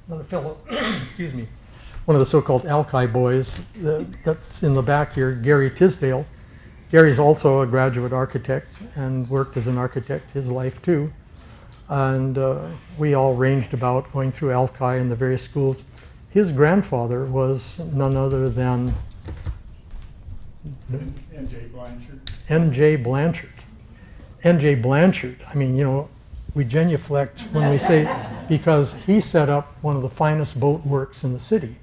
another fellow, excuse me, one of the so-called Alki boys that's in the back here, Gary Tisdale. Gary's also a graduate architect and worked as an architect his life too. And we all ranged about going through Alki and the various schools. His grandfather was none other than N.J. Blanchard. N.J. Blanchard. N.J. Blanchard, I mean, you know, we genuflect when we say, because he set up one of the finest boat works in the city.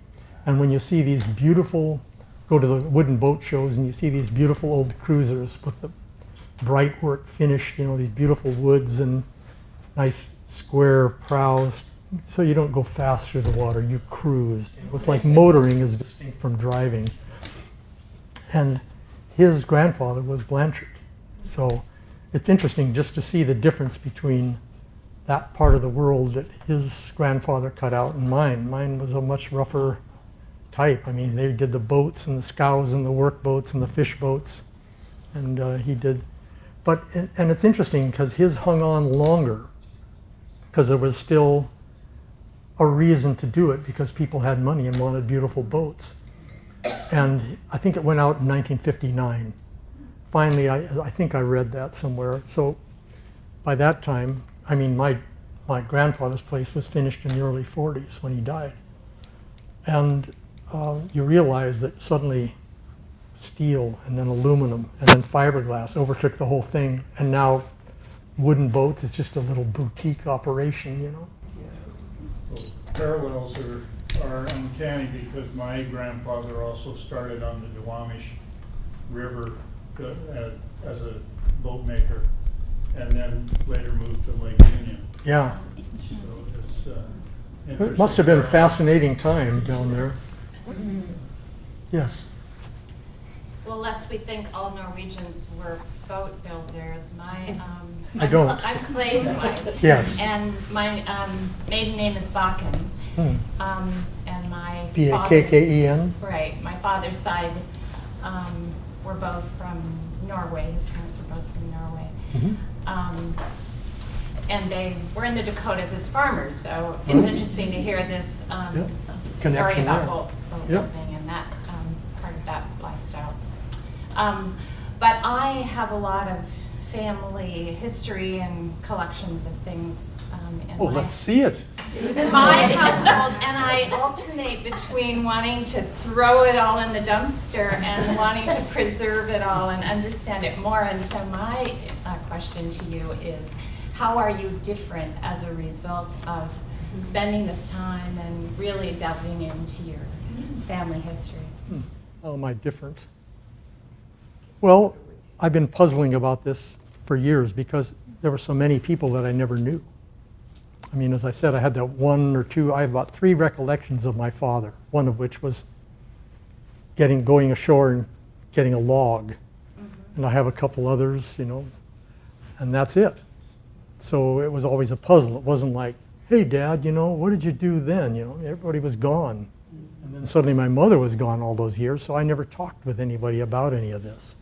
And when you see these beautiful, go to the wooden boat shows and you see these beautiful old cruisers with the bright work finish, you know, these beautiful woods and nice square prows, so you don't go fast through the water, you cruise. It's like motoring is distinct from driving. And his grandfather was Blanchard. So it's interesting just to see the difference between that part of the world that his grandfather cut out and mine. Mine was a much rougher type. I mean, they did the boats and the scows and the work boats and the fish boats. And he did, and it's interesting because his hung on longer because there was still a reason to do it because people had money and wanted beautiful boats. And I think it went out in 1959. Finally, I think I read that somewhere. So by that time, I mean, my grandfather's place was finished in the early 40s when he died. And you realize that suddenly steel and then aluminum and then fiberglass overtook the whole thing. And now wooden boats is just a little boutique operation, you know. Well, parallels are uncanny because my grandfather also started on the Duwamish River as a boat maker, and then later moved to Lake Union. Yeah. So it's It must have been a fascinating time down there. Yes. Well, lest we think all Norwegians were boat builders, I don't. I'm Clay's wife. Yes. And my maiden name is Bakken. And my Bakken? Right. My father's side were both from Norway. His parents were both from Norway. And they were in the Dakotas as farmers, so it's interesting to hear this story Connection about there. boat Yep. building and that part of that lifestyle. But I have a lot of family history and collections of things in Oh, let's see it. my household, and I alternate between wanting to throw it all in the dumpster and wanting to preserve it all and understand it more. And so my question to you is, how are you different as a result of spending this time and really delving into your family history? How am I different? Well, I've been puzzling about this for years because there were so many people that I never knew. I mean, as I said, I had that one or two, I have about 3 recollections of my father, one of which was going ashore and getting a log. And I have a couple others, you know, and that's it. So it was always a puzzle. It wasn't like, hey, Dad, you know, what did you do then? You know, everybody was gone. And then suddenly my mother was gone all those years, so I never talked with anybody about any of this.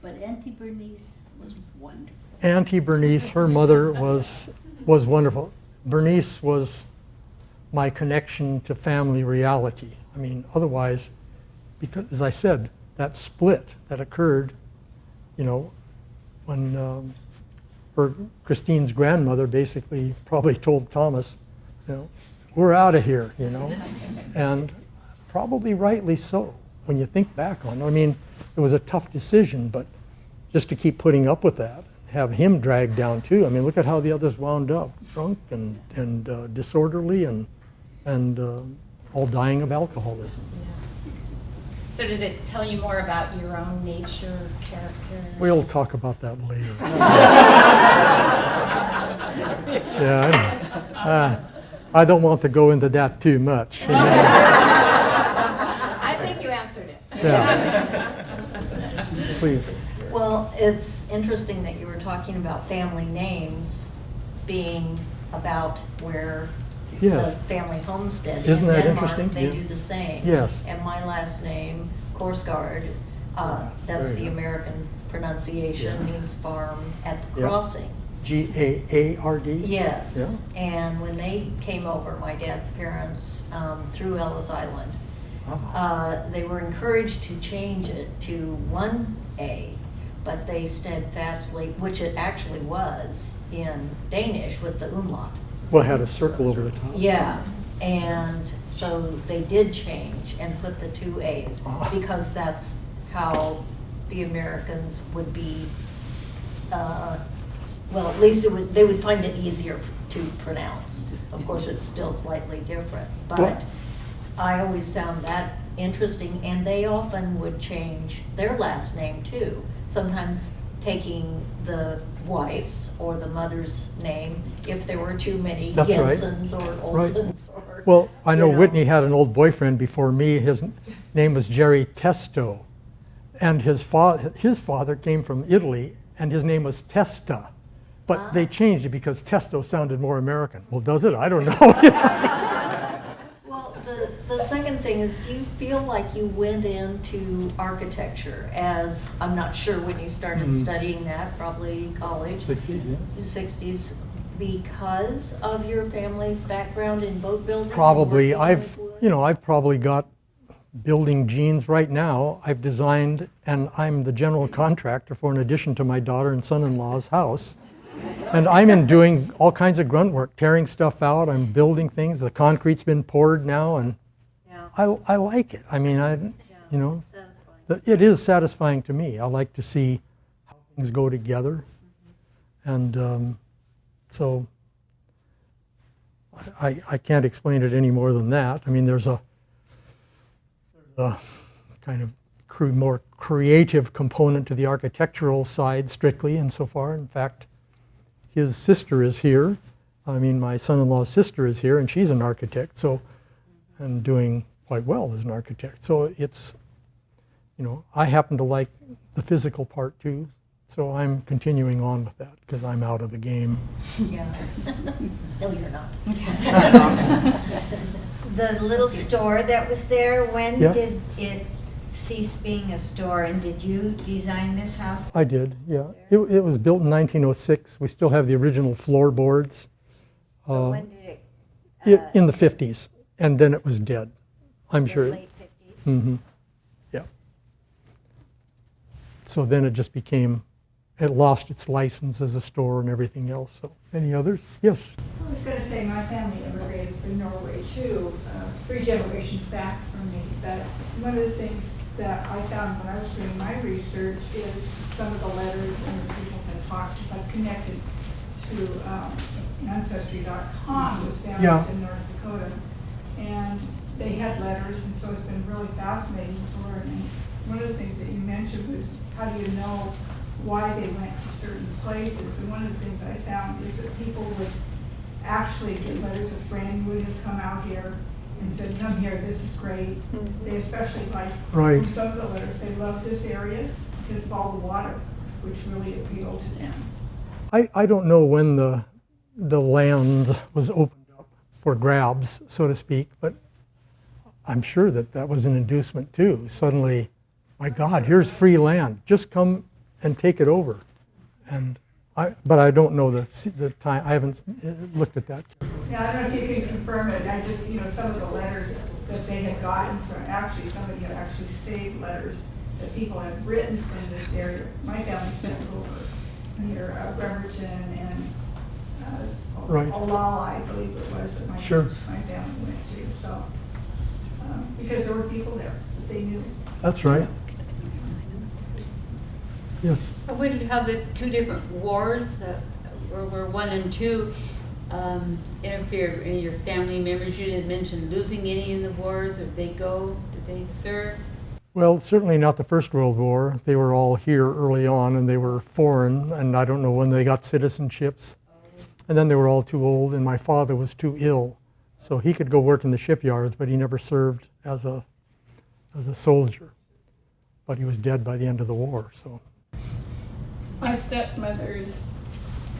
But Auntie Bernice was wonderful. Auntie Bernice, her mother was wonderful. Bernice was my connection to family reality. I mean, otherwise, because, as I said, that split that occurred, you know, when Christine's grandmother basically probably told Thomas, you know, we're out of here, you know, and probably rightly so when you think back on it. I mean, it was a tough decision, but just to keep putting up with that, have him dragged down too. I mean, look at how the others wound up, drunk and disorderly and all dying of alcoholism. Yeah. So did it tell you more about your own nature, character? We'll talk about that later. Yeah, I don't want to go into that too much. You know? I think you answered it. Yeah. Please. Well, it's interesting that you were talking about family names being about where Yes. the family homestead. Isn't that in Denmark, interesting? They Yeah. do the same. Yes. And my last name, Korsgaard, that's very the good. American pronunciation, Yeah. means farm at the Yeah. crossing. G-A-A-R-D? Yes. Yeah. And when they came over, my dad's parents, through Ellis Island, Oh. they were encouraged to change it to 1A, but they steadfastly, which it actually was in Danish with the umlaut. Well, it had a circle over the top. Yeah, and so they did change and put the two A's because that's how the Americans would be, well, at least they would find it easier to pronounce. Of course, it's still slightly different, but I always found that interesting, and they often would change their last name too. Sometimes taking the wife's or the mother's name if there were too many That's right. Jensens or Olsens. Or, Well, I know you Whitney had an old boyfriend before me. His name was Jerry Testo, and his father came from Italy, and his name was Testa. But they changed it because Testo sounded more American. Well, does it? I don't know. Well, the second thing is, do you feel like you went into architecture as, I'm not sure when you started studying that, probably college? 60s, yeah. 60s, because of your family's background in boat building? Probably. Working with wood? I've probably got building genes right now. I've designed, and I'm the general contractor for an addition to my daughter and son-in-law's house. And I'm in doing all kinds of grunt work, tearing stuff out. I'm building things. The concrete's been poured now, and Yeah. I like it. I mean, you know, It's satisfying. it is satisfying to me. I like to see how things go together. And so I can't explain it any more than that. I mean, there's a kind of more creative component to the architectural side strictly insofar. In fact, his sister is here. I mean, my son-in-law's sister is here, and she's an architect, so, and doing quite well as an architect. So it's, you know, I happen to like the physical part too, so I'm continuing on with that because I'm out of the game. Yeah. No, you're not. The little store that was there, when Yeah. did it cease being a store, and did you design this house? I did, yeah. It was built in 1906. We still have the original floorboards. But when did it? In the 50s, and then it was dead. I'm The sure. late 50s? Yeah. So then it just became, it lost its license as a store and everything else. So, any others? Yes. I was going to say, my family immigrated from Norway too, 3 generations back from me. But one of the things that I found when I was doing my research is some of the letters and the people had talked, I've connected to Ancestry.com with families Yeah. in North Dakota. And they had letters, and so it's been really fascinating to learn. And one of the things that you mentioned was, how do you know why they went to certain places? And one of the things I found is that people would actually get letters. A friend would have come out here and said, come here, this is great. They especially like, Right. from some of the letters, they love this area because of all the water, which really appealed to them. I don't know when the land was opened up for grabs, so to speak, but I'm sure that was an inducement too. Suddenly, my God, here's free land. Just come and take it over. And but I don't know the time. I haven't looked at that. Yeah, I don't know if you can confirm it. I just, some of the letters that they had gotten from, actually, somebody had actually saved letters that people had written from this area. My family sent over near Bremerton and Right. Olala, I believe it was, that my family went to. So, because there were people there that they knew. That's right. Yes. I wondered how the 2 different wars, World War I and II, interfered with any of your family members. You didn't mention losing any in the wars. Did they go? Did they serve? Well, certainly not the First World War. They were all here early on, and they were foreign, and I don't know when they got citizenships. And then they were all too old, and my father was too ill. So he could go work in the shipyards, but he never served as a soldier. But he was dead by the end of the war, so. My stepmother's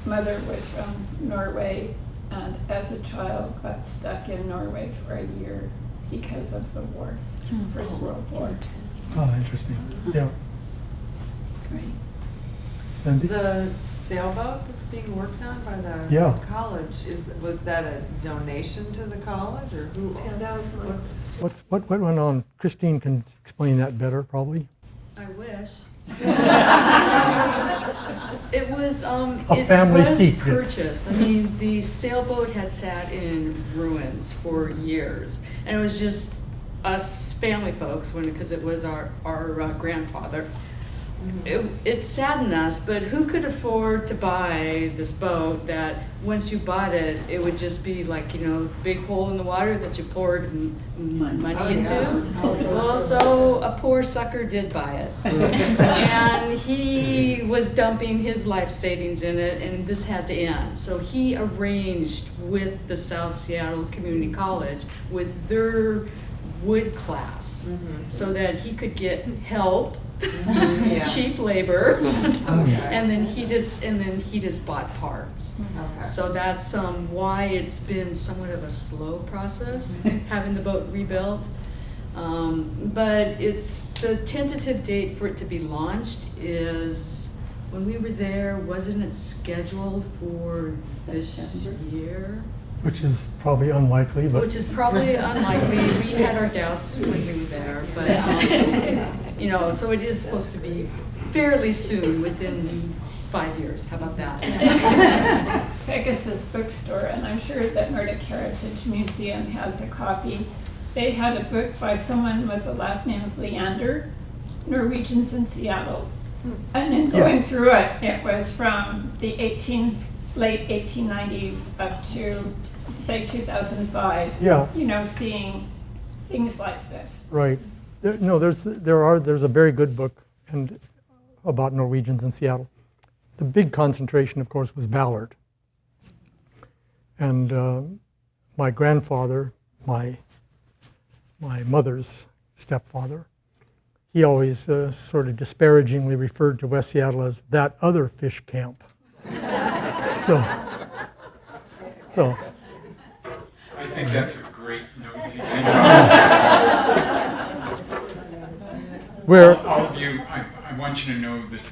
mother was from Norway, and as a child got stuck in Norway for a year because of the war, First World War. Oh, interesting. Yeah. Great. Sandy? The sailboat that's being worked on by the college, was that a donation to the college, or who? Yeah, that was What went on? Christine can explain that better, probably. I wish. It was, A family secret. purchased. I mean, the sailboat had sat in ruins for years. And it was just us family folks, because it was our grandfather. It saddened us, but who could afford to buy this boat that once you bought it, it would just be like, the big hole in the water that you poured money into? Well, so a poor sucker did buy it. And he was dumping his life savings in it, and this had to end. So he arranged with the South Seattle Community College with their wood class so that he could get help. Cheap labor, and then he just bought parts. So that's why it's been somewhat of a slow process having the boat rebuilt. But it's the tentative date for it to be launched is when we were there. Wasn't it scheduled for this year? Which is probably unlikely, but. Which is probably unlikely. We had our doubts when we were there, but, so it is supposed to be fairly soon, within 5 years. How about that? Pegasus Bookstore, and I'm sure that Nordic Heritage Museum has a copy. They had a book by someone with the last name of Leander, Norwegians in Seattle. And in going through it, it was from the late 1890s up to, say, 2005. Yeah. Seeing things like this. Right. There's a very good book about Norwegians in Seattle. The big concentration, of course, was Ballard. And my grandfather, my mother's stepfather, he always sort of disparagingly referred to West Seattle as that other fish camp. So. I think that's a great note to end on. All of you, I want you to know that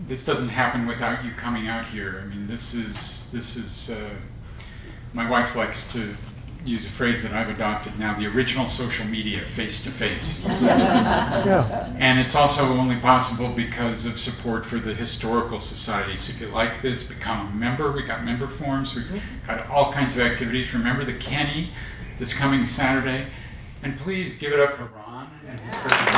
this doesn't happen without you coming out here. I mean, this is my wife likes to use a phrase that I've adopted now, the original social media, face-to-face. And it's also only possible because of support for the Historical Society. So if you like this, become a member. We got member forms. We've got all kinds of activities. Remember the Kenny this coming Saturday. And please give it up for Ron and his presentation.